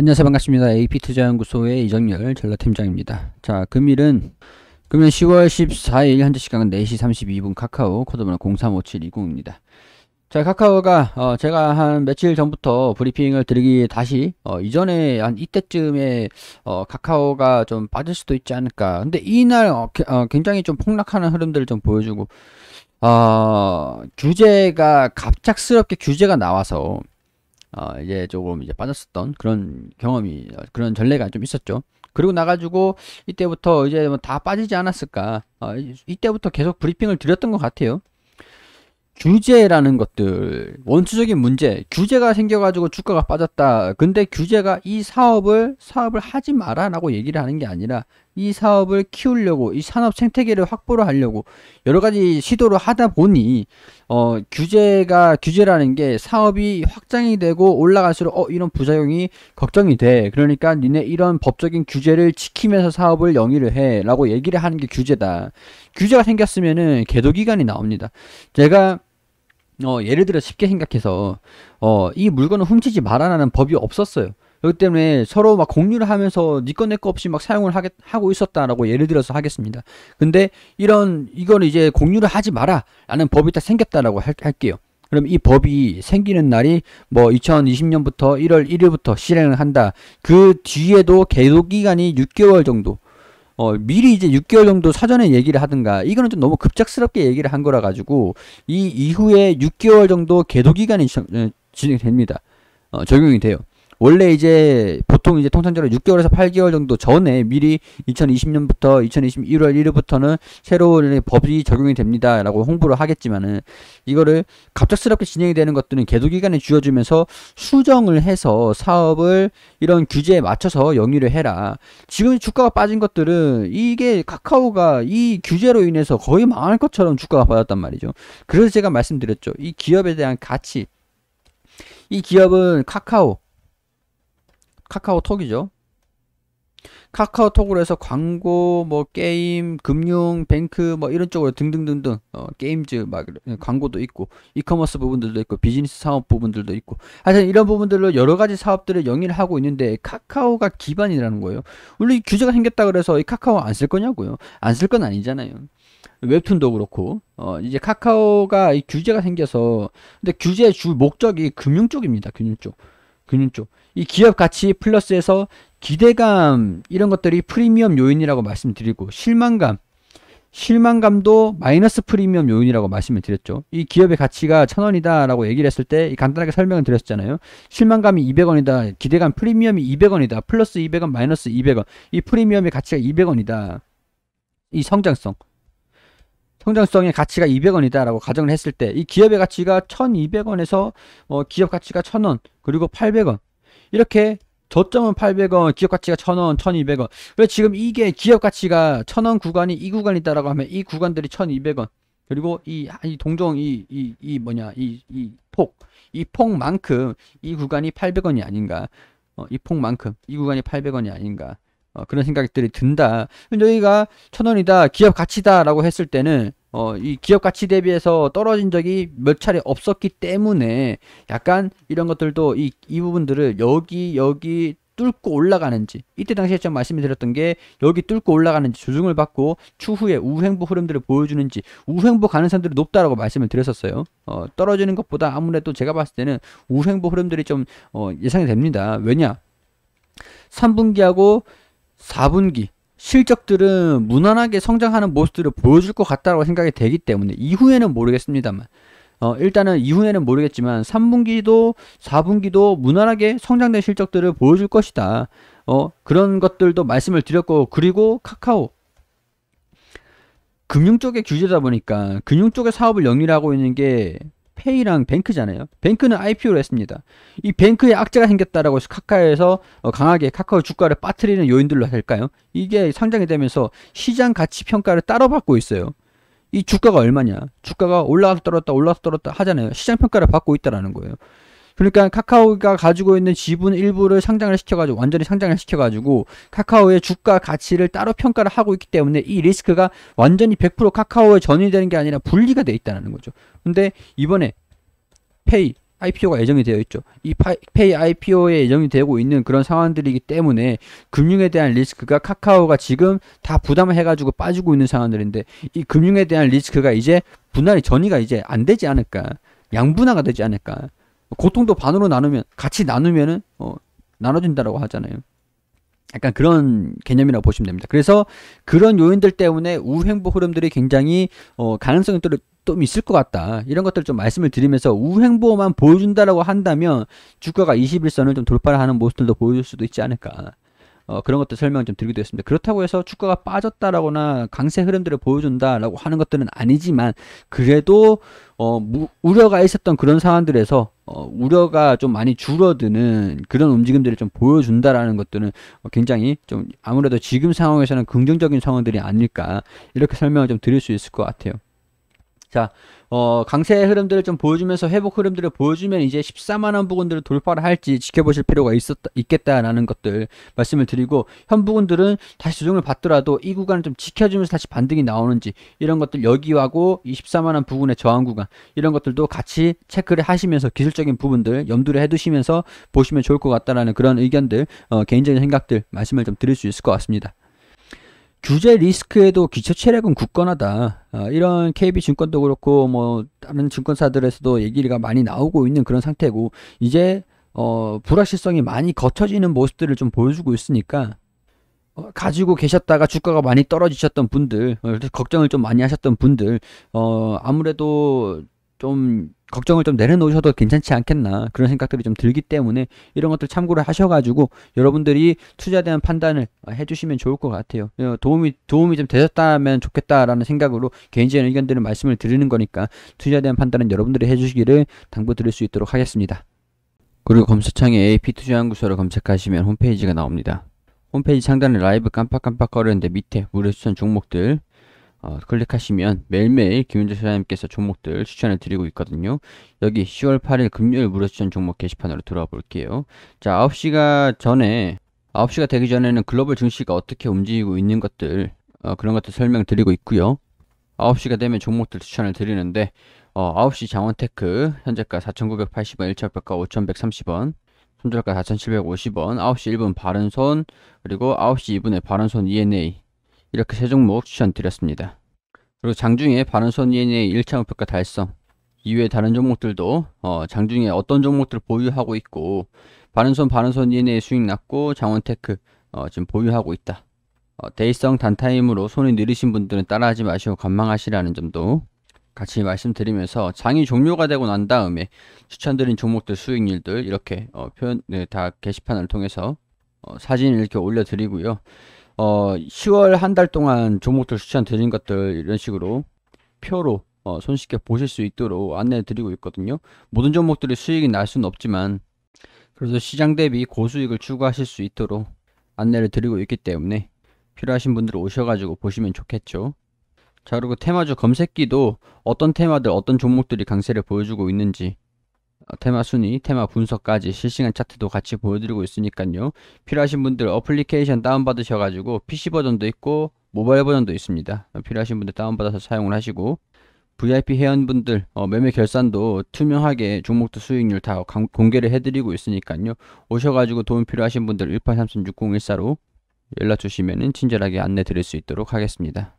안녕하세요. 반갑습니다. AP투자연구소의 이정열 전략팀장입니다. 자, 금일은 10월 14일 현재 시간은 4시 32분 카카오 코드번호 035720입니다. 자, 카카오가 제가 한 며칠 전부터 브리핑을 드리기 다시 이전에 한 이때쯤에 카카오가 좀 빠질 수도 있지 않을까. 근데 이날 굉장히 좀 폭락하는 흐름들을 좀 보여주고 규제가 갑작스럽게 규제가 나와서 이제 조금 이제 빠졌었던 그런 경험이, 그런 전례가 좀 있었죠. 그리고 나가지고 이때부터 이제 뭐 다 빠지지 않았을까. 이때부터 계속 브리핑을 드렸던 것 같아요. 규제라는 것들, 원초적인 문제, 규제가 생겨가지고 주가가 빠졌다. 근데 규제가 이 사업을 하지 마라 라고 얘기를 하는 게 아니라 이 사업을 키우려고, 이 산업 생태계를 확보를 하려고 여러 가지 시도를 하다 보니 규제라는 게 사업이 확장이 되고 올라갈수록 이런 부작용이 걱정이 돼. 그러니까 니네 이런 법적인 규제를 지키면서 사업을 영위를 해 라고 얘기를 하는 게 규제다. 규제가 생겼으면은 계도기간이 나옵니다. 제가 예를 들어 쉽게 생각해서 이 물건을 훔치지 말아라는 법이 없었어요. 그렇기 때문에 서로 막 공유를 하면서 니 거 내 거 없이 막 사용을 하고 있었다라고 예를 들어서 하겠습니다. 근데 이걸 이제 공유를 하지 마라 라는 법이 딱 생겼다라고 할게요. 그럼 이 법이 생기는 날이 뭐 2020년부터 1월 1일부터 실행을 한다. 그 뒤에도 계도기간이 6개월 정도, 미리 이제 6개월 정도 사전에 얘기를 하든가. 이거는 좀 너무 급작스럽게 얘기를 한 거라 가지고 이 이후에 6개월 정도 계도기간이 진행됩니다. 적용이 돼요. 원래 이제 보통 이제 통상적으로 6개월에서 8개월 정도 전에 미리 2020년부터 2020 1월 1일부터는 새로운 법이 적용이 됩니다 라고 홍보를 하겠지만은, 이거를 갑작스럽게 진행이 되는 것들은 계도기간에 쥐어주면서 수정을 해서 사업을 이런 규제에 맞춰서 영위를 해라. 지금 주가가 빠진 것들은 이게 카카오가 이 규제로 인해서 거의 망할 것처럼 주가가 빠졌단 말이죠. 그래서 제가 말씀드렸죠. 이 기업에 대한 가치, 이 기업은 카카오톡이죠. 카카오톡으로 해서 광고, 뭐 게임, 금융, 뱅크, 뭐 이런 쪽으로 등등등등, 게임즈 막 광고도 있고, 이커머스 부분들도 있고, 비즈니스 사업 부분들도 있고, 하여튼 이런 부분들로 여러 가지 사업들을 영위를 하고 있는데 카카오가 기반이라는 거예요. 원래 규제가 생겼다 그래서 이 카카오 안 쓸 거냐고요? 안 쓸 건 아니잖아요. 웹툰도 그렇고, 이제 카카오가 이 규제가 생겨서, 근데 규제의 주 목적이 금융 쪽입니다. 금융 쪽. 이 기업 가치 플러스에서 기대감, 이런 것들이 프리미엄 요인이라고 말씀드리고, 실망감도 마이너스 프리미엄 요인이라고 말씀을 드렸죠. 이 기업의 가치가 1,000원이다 라고 얘기를 했을 때 간단하게 설명을 드렸잖아요. 실망감이 200원이다, 기대감 프리미엄이 200원이다, 플러스 200원, 마이너스 200원, 이 프리미엄의 가치가 200원이다. 이 성장성의 가치가 200원이다 라고 가정을 했을 때, 이 기업의 가치가 1200원에서 기업 가치가 1000원, 그리고 800원, 이렇게 저점은 800원, 기업 가치가 1000원, 1200원. 그래서 지금 이게 기업 가치가 1000원 구간이 이 구간이다 라고 하면 이 구간들이 1200원, 그리고 이 동종 이 폭만큼 이 구간이 800원이 아닌가. 이 폭만큼 이 구간이 800원이 아닌가. 그런 생각들이 든다. 여기가 1000원이다, 기업 가치다 라고 했을 때는 이 기업 가치 대비해서 떨어진 적이 몇 차례 없었기 때문에 약간 이런 것들도 이 부분들을 여기 뚫고 올라가는지, 이때 당시에 제가 말씀을 드렸던 게 여기 뚫고 올라가는지, 조정을 받고 추후에 우횡보 흐름들을 보여주는지, 우횡보 가능성들이 높다라고 말씀을 드렸었어요. 떨어지는 것보다 아무래도 제가 봤을 때는 우횡보 흐름들이 좀 예상이 됩니다. 왜냐? 3분기하고 4분기 실적들은 무난하게 성장하는 모습들을 보여줄 것 같다고 생각이 되기 때문에, 이후에는 모르겠습니다만, 일단은 이후에는 모르겠지만 3분기도 4분기도 무난하게 성장된 실적들을 보여줄 것이다. 그런 것들도 말씀을 드렸고, 그리고 카카오 금융 쪽의 규제다 보니까 금융 쪽의 사업을 영위를 하고 있는 게 페이랑 뱅크잖아요. 뱅크는 IPO를 했습니다. 이 뱅크에 악재가 생겼다라고 해서 카카오에서 강하게 카카오 주가를 빠뜨리는 요인들로 할까요? 이게 상장이 되면서 시장 가치 평가를 따로 받고 있어요. 이 주가가 얼마냐? 주가가 올라가서 떨어졌다 하잖아요. 시장 평가를 받고 있다라는 거예요. 그러니까 카카오가 가지고 있는 지분 일부를 상장을 시켜가지고, 완전히 상장을 시켜가지고 카카오의 주가 가치를 따로 평가를 하고 있기 때문에 이 리스크가 완전히 100% 카카오에 전이되는 게 아니라 분리가 돼 있다는 거죠. 근데 이번에 페이, IPO가 예정이 되어 있죠. 이 페이 IPO에 예정이 되고 있는 그런 상황들이기 때문에 금융에 대한 리스크가 카카오가 지금 다 부담을 해가지고 빠지고 있는 상황들인데, 이 금융에 대한 리스크가 이제 분할이 전이가 이제 안 되지 않을까, 양분화가 되지 않을까. 고통도 반으로 나누면, 같이 나누면은 나눠진다라고 하잖아요. 약간 그런 개념이라고 보시면 됩니다. 그래서 그런 요인들 때문에 우행보 흐름들이 굉장히 가능성이 좀 있을 것 같다. 이런 것들을 좀 말씀을 드리면서, 우행보만 보여준다라고 한다면 주가가 21선을 좀 돌파를 하는 모습들도 보여줄 수도 있지 않을까. 그런 것들 설명을 좀 드리기도 했습니다. 그렇다고 해서 주가가 빠졌다라거나 강세 흐름들을 보여준다라고 하는 것들은 아니지만, 그래도 우려가 있었던 그런 상황들에서 우려가 좀 많이 줄어드는 그런 움직임들을 좀 보여준다라는 것들은 굉장히 좀 아무래도 지금 상황에서는 긍정적인 상황들이 아닐까, 이렇게 설명을 좀 드릴 수 있을 것 같아요. 자, 강세 흐름들을 좀 보여주면서 회복 흐름들을 보여주면 이제 14만원 부근들을 돌파를 할지 지켜보실 필요가 있겠다라는 것들 말씀을 드리고, 현 부근들은 다시 조정을 받더라도 이 구간을 좀 지켜주면서 다시 반등이 나오는지, 이런 것들 여기하고 24만원 부근의 저항 구간, 이런 것들도 같이 체크를 하시면서 기술적인 부분들 염두를 해두시면서 보시면 좋을 것 같다라는 그런 의견들, 개인적인 생각들 말씀을 좀 드릴 수 있을 것 같습니다. 규제 리스크에도 기초 체력은 굳건하다. 이런 KB증권도 그렇고 뭐 다른 증권사들에서도 얘기가 많이 나오고 있는 그런 상태고, 이제 불확실성이 많이 거쳐지는 모습들을 좀 보여주고 있으니까, 가지고 계셨다가 주가가 많이 떨어지셨던 분들, 걱정을 좀 많이 하셨던 분들, 아무래도 좀 걱정을 좀 내려놓으셔도 괜찮지 않겠나, 그런 생각들이 좀 들기 때문에 이런 것들 참고를 하셔가지고 여러분들이 투자에 대한 판단을 해주시면 좋을 것 같아요. 도움이 좀 되셨다면 좋겠다라는 생각으로 개인적인 의견들을 말씀을 드리는 거니까, 투자에 대한 판단은 여러분들이 해주시기를 당부드릴 수 있도록 하겠습니다. 그리고 검색창에 AP투자연구소를 검색하시면 홈페이지가 나옵니다. 홈페이지 상단에 라이브 깜빡깜빡 거리는데 밑에 무료 추천 종목들 클릭하시면 매일매일 김윤재 소장님께서 종목들 추천을 드리고 있거든요. 여기 10월 8일 금요일 무료 추천 종목 게시판으로 들어와 볼게요. 자, 9시가 되기 전에는 글로벌 증시가 어떻게 움직이고 있는 것들, 그런 것들 설명드리고 있고요. 9시가 되면 종목들 추천을 드리는데, 9시 장원테크 현재가 4,980원, 1차별가 5,130원, 손절가 4,750원, 9시 1분 바른손, 그리고 9시 2분에 바른손 ENA, 이렇게 세 종목 추천드렸습니다. 그리고 장중에 바른손 ENA 1차 목표가 달성 이외에 다른 종목들도 장중에 어떤 종목들을 보유하고 있고, 바른손 ENA 수익 났고 장원테크 지금 보유하고 있다. 대의성 단타임으로 손이 느리신 분들은 따라하지 마시고 관망하시라는 점도 같이 말씀드리면서, 장이 종료가 되고 난 다음에 추천드린 종목들 수익률들 이렇게 다 게시판을 통해서 사진을 이렇게 올려드리고요. 10월 한 달 동안 종목들 추천드린 것들 이런 식으로 표로 손쉽게 보실 수 있도록 안내 드리고 있거든요. 모든 종목들이 수익이 날 수는 없지만 그래서 시장 대비 고수익을 추구하실 수 있도록 안내를 드리고 있기 때문에 필요하신 분들 오셔가지고 보시면 좋겠죠. 자, 그리고 테마주 검색기도 어떤 테마들, 어떤 종목들이 강세를 보여주고 있는지, 테마 순위, 테마 분석까지 실시간 차트도 같이 보여드리고 있으니까요. 필요하신 분들 어플리케이션 다운받으셔가지고 PC 버전도 있고 모바일 버전도 있습니다. 필요하신 분들 다운받아서 사용을 하시고, VIP 회원분들 매매 결산도 투명하게 종목도 수익률 다 공개를 해드리고 있으니까요. 오셔가지고 도움 필요하신 분들 1833-6014로 연락 주시면 친절하게 안내 드릴 수 있도록 하겠습니다.